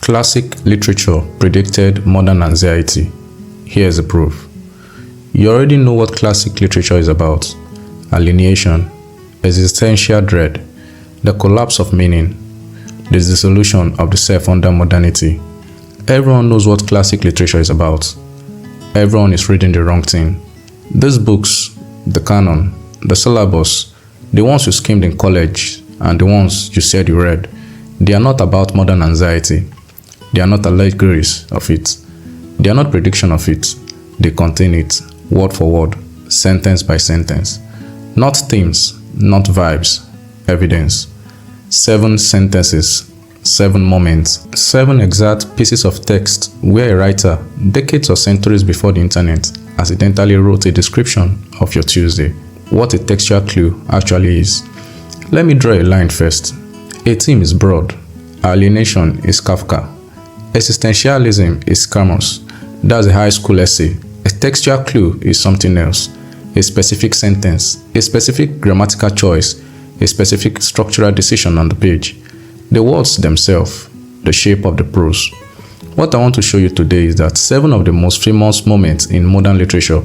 Classic literature predicted modern anxiety. Here's the proof. You already know what classic literature is about: alienation, existential dread, the collapse of meaning, the dissolution of the self under modernity. Everyone knows what classic literature is about. Everyone is reading the wrong thing. These books, the canon, the syllabus, the ones you skimmed in college and the ones you said you read, they are not about modern anxiety. They are not allegories of it. They are not prediction of it. They contain it, word for word, sentence by sentence. Not themes, not vibes, evidence. 7 sentences, 7 moments, 7 exact pieces of text where a writer, decades or centuries before the internet, accidentally wrote a description of your Tuesday, what a textual clue actually is. Let me draw a line first. A theme is broad. Alienation is Kafka. Existentialism is Camus. That's a high school essay. A textual clue is something else. A specific sentence, a specific grammatical choice, a specific structural decision on the page. The words themselves, the shape of the prose. What I want to show you today is that 7 of the most famous moments in modern literature,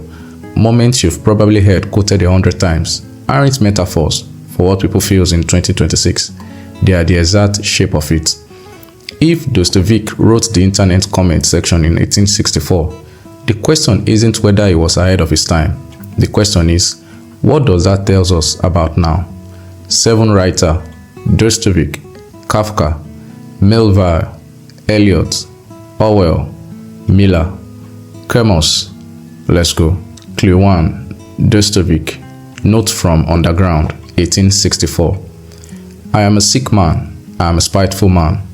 moments you've probably heard quoted 100 times, aren't metaphors for what people feel in 2026. They are the exact shape of it. If Dostoevsky wrote the internet comment section in 1864, the question isn't whether he was ahead of his time. The question is, what does that tell us about now? 7 writers: Dostoevsky, Kafka, Melville, Eliot, Orwell, Miller, Camus. Let's go. Clue 1. Dostoevsky. Note from Underground, 1864. I am a sick man. I am a spiteful man.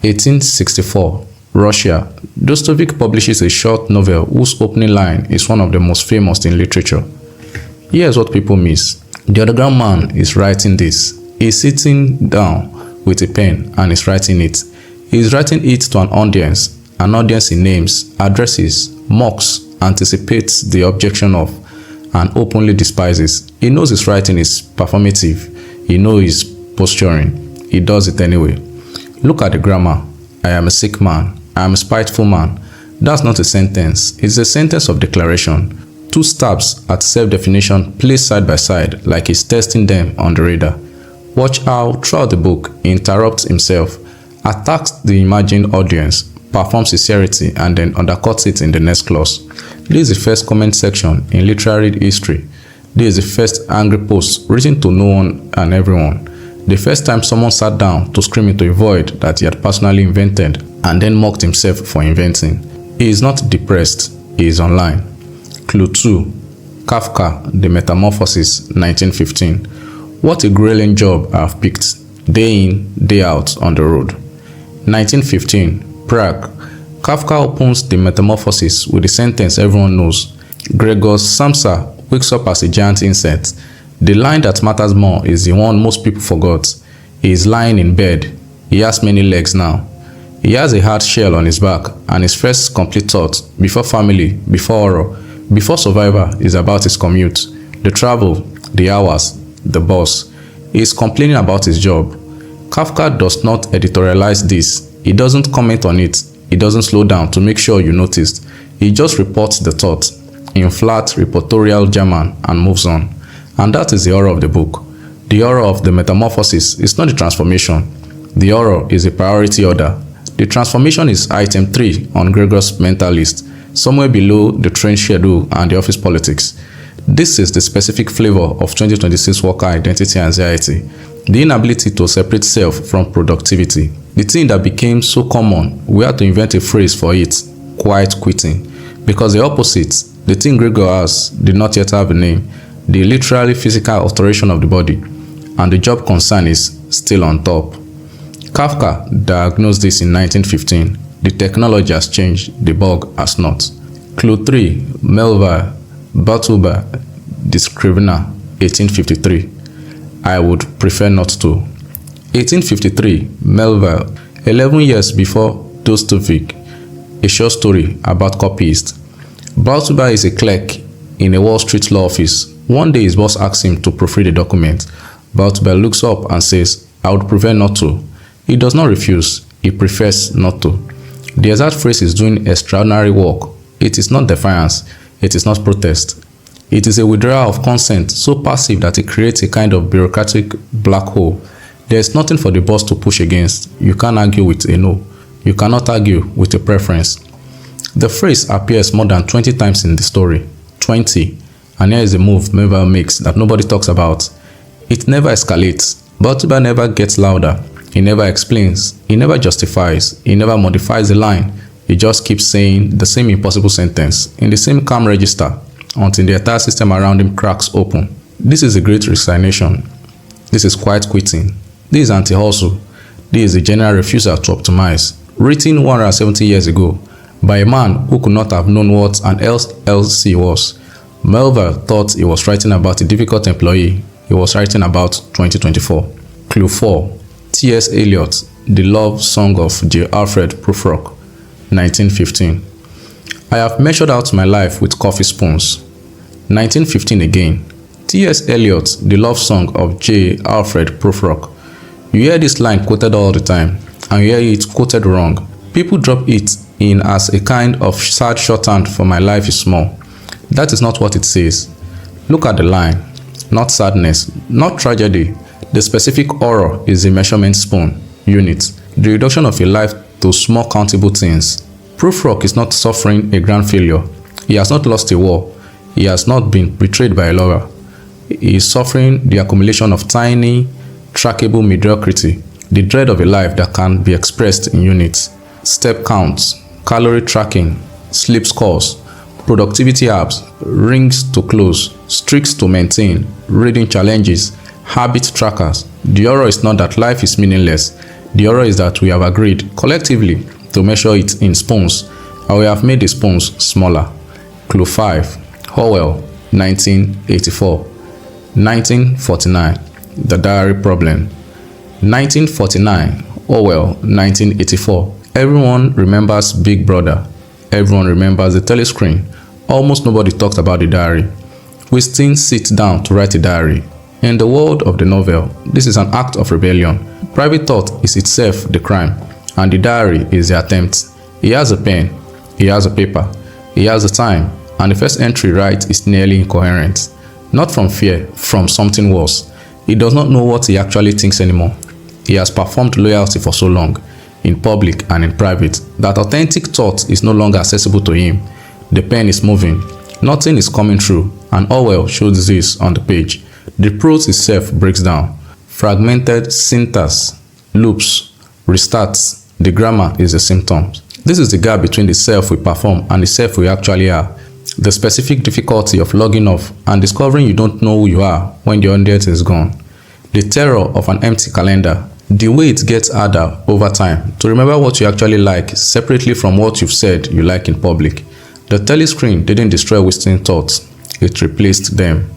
1864. Russia. Dostoevsky publishes a short novel whose opening line is one of the most famous in literature. Here's what people miss. The underground man is writing this. He's sitting down with a pen and is writing it. He's writing it to an audience he names, addresses, mocks, anticipates the objection of, and openly despises. He knows his writing is performative. He knows he's posturing. He does it anyway. Look at the grammar. I am a sick man. I am a spiteful man. That's not a sentence. It's a sentence of declaration. 2 stabs at self-definition placed side by side like he's testing them on the radar. Watch how, throughout the book, he interrupts himself, attacks the imagined audience, performs sincerity, and then undercuts it in the next clause. This is the first comment section in literary history. This is the first angry post written to no one and everyone. The first time someone sat down to scream into a void that he had personally invented and then mocked himself for inventing. He is not depressed. He is online. Clue 2. Kafka, The Metamorphosis, 1915. What a grueling job I have picked, day in, day out on the road. 1915. Prague. Kafka opens The Metamorphosis with the sentence everyone knows. Gregor Samsa wakes up as a giant insect. The line that matters more is the one most people forgot. He is lying in bed. He has many legs now. He has a hard shell on his back, and his first complete thought, before family, before horror, before survivor, is about his commute, the travel, the hours, the boss. He is complaining about his job. Kafka does not editorialize this. He doesn't comment on it. He doesn't slow down to make sure you noticed. He just reports the thought in flat reportorial German and moves on. And that is the horror of the book. The horror of The Metamorphosis is not the transformation. The horror is a priority order. The transformation is item 3 on Gregor's mental list, somewhere below the train schedule and the office politics. This is the specific flavor of 2026 worker identity anxiety, the inability to separate self from productivity. The thing that became so common, we had to invent a phrase for it: quiet quitting. Because the opposite, the thing Gregor has, did not yet have a name, the literally physical alteration of the body, and the job concern is still on top. Kafka diagnosed this in 1915. The technology has changed, the bug has not. Clue 3. Melville, Bartleby, the Scrivener, 1853. I would prefer not to. 1853, Melville, 11 years before Dostoevsky, a short story about copyists. Bartleby is a clerk in a Wall Street law office. One day his boss asks him to proofread a document. Bartleby looks up and says, I would prefer not to. He does not refuse. he prefers not to. The exact phrase is doing extraordinary work. It is not defiance. It is not protest. It is a withdrawal of consent so passive that it creates a kind of bureaucratic black hole. There is nothing for the boss to push against. You can't argue with a no. You cannot argue with a preference. The phrase appears more than 20 times in the story. 20. And here is a move Melville makes that nobody talks about. It never escalates. Bartleby never gets louder. He never explains. He never justifies. He never modifies the line. He just keeps saying the same impossible sentence in the same calm register until the entire system around him cracks open. This is a great resignation. This is quiet quitting. This is anti-hustle. This is a general refusal to optimize. Written 170 years ago by a man who could not have known what an LLC was. Melville thought he was writing about a difficult employee. He was writing about 2024. Clue 4. T.S. Eliot, The Love Song of J. Alfred Prufrock, 1915. I have measured out my life with coffee spoons. 1915 again. T.S. Eliot, The Love Song of J. Alfred Prufrock. You hear this line quoted all the time, and you hear it quoted wrong. People drop it in as a kind of sad shorthand for my life is small. That is not what it says. Look at the line. Not sadness, not tragedy. The specific horror is a measurement spoon, unit, the reduction of a life to small countable things. Prufrock is not suffering a grand failure. He has not lost a war. He has not been betrayed by a lover. He is suffering the accumulation of tiny, trackable mediocrity, the dread of a life that can be expressed in units, step counts, calorie tracking, sleep scores, productivity apps, rings to close, streaks to maintain, reading challenges, habit trackers. The horror is not that life is meaningless. The horror is that we have agreed collectively to measure it in spoons, and we have made the spoons smaller. Clue 5. Orwell, 1984. 1949. The Diary Problem. 1949. Orwell, 1984. Everyone remembers Big Brother. Everyone remembers the telescreen. Almost nobody talked about the diary. We still sit down to write a diary. In the world of the novel, this is an act of rebellion. Private thought is itself the crime, and the diary is the attempt. He has a pen, he has a paper, he has the time, and the first entry right is nearly incoherent. Not from fear, from something worse. He does not know what he actually thinks anymore. He has performed loyalty for so long, in public and in private, that authentic thought is no longer accessible to him. The pen is moving. Nothing is coming through, and Orwell shows this on the page. The prose itself breaks down. Fragmented syntax, loops, restarts. The grammar is the symptom. This is the gap between the self we perform and the self we actually are. The specific difficulty of logging off and discovering you don't know who you are when the audience is gone. The terror of an empty calendar. The way it gets harder over time to remember what you actually like separately from what you've said you like in public. The telescreen didn't destroy wasting thoughts. It replaced them.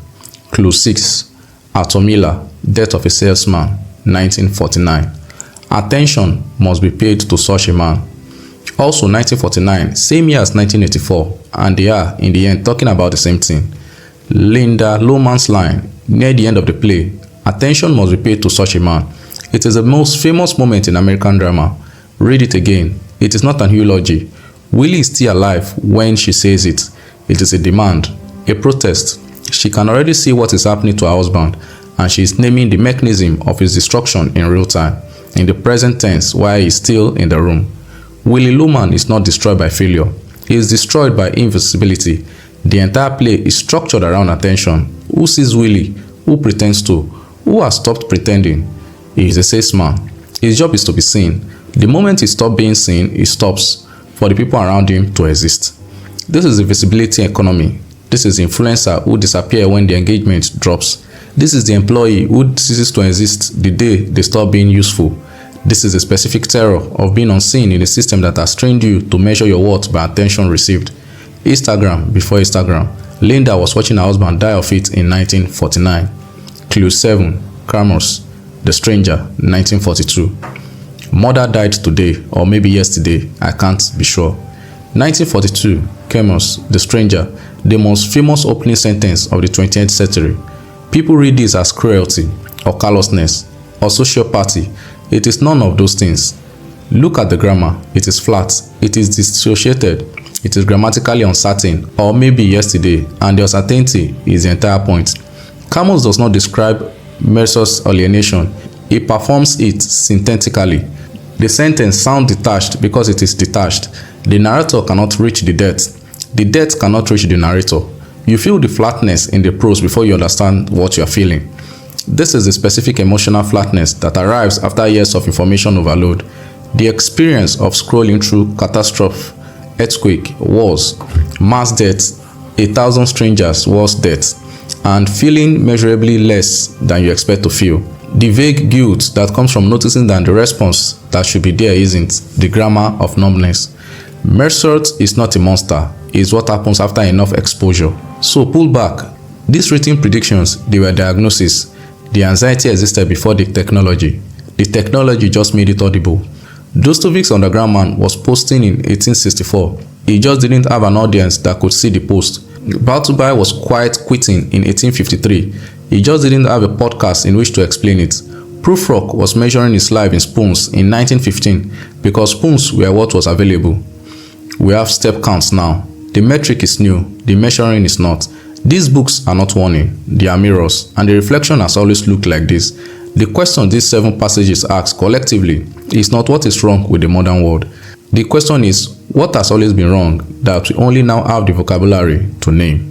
Clue 6. Arthur Miller, Death of a Salesman, 1949. Attention must be paid to such a man. Also 1949, same year as 1984, and they are, in the end, talking about the same thing. Linda Lohmann's line, near the end of the play, attention must be paid to such a man. It is the most famous moment in American drama. Read it again. It is not an eulogy. Willie is still alive when she says it. It is a demand, a protest. She can already see what is happening to her husband, and she is naming the mechanism of his destruction in real time, in the present tense while he is still in the room. Willie Lohmann is not destroyed by failure. He is destroyed by invisibility. The entire play is structured around attention. Who sees Willie? Who pretends to? Who has stopped pretending? He is a salesman. His job is to be seen. The moment he stops being seen, he stops for the people around him to exist. This is the visibility economy. This is the influencer who disappears when the engagement drops. This is the employee who ceases to exist the day they stop being useful. This is the specific terror of being unseen in a system that has trained you to measure your worth by attention received. Instagram before Instagram. Linda was watching her husband die of it in 1949. Clue 7. Camus, The Stranger, 1942. Mother died today, or maybe yesterday, I can't be sure. 1942, Camus, The Stranger, the most famous opening sentence of the 20th century. People read this as cruelty, or callousness, or sociopathy. It is none of those things. Look at the grammar. It is flat. It is dissociated. It is grammatically uncertain, or maybe yesterday, and the uncertainty is the entire point. Camus does not describe Mercer's alienation. He performs it synthetically. The sentence sounds detached because it is detached. The narrator cannot reach the depth. The depth cannot reach the narrator. You feel the flatness in the prose before you understand what you are feeling. This is the specific emotional flatness that arrives after years of information overload. The experience of scrolling through catastrophe, earthquake, wars, mass death, 1,000 strangers, worse death, and feeling measurably less than you expect to feel. The vague guilt that comes from noticing that the response that should be there isn't. The grammar of numbness. Mercer is not a monster. It is what happens after enough exposure. So pull back. These written predictions, they were diagnoses. The anxiety existed before the technology. The technology just made it audible. Dostoevsky's Underground Man was posting in 1864. He just didn't have an audience that could see the post. Bartleby was quiet quitting in 1853. He just didn't have a podcast in which to explain it. Prufrock was measuring his life in spoons in 1915 because spoons were what was available. We have step counts now. The metric is new, the measuring is not. These books are not warning, they are mirrors, and the reflection has always looked like this. The question these 7 passages ask collectively is not what is wrong with the modern world. The question is what has always been wrong that we only now have the vocabulary to name.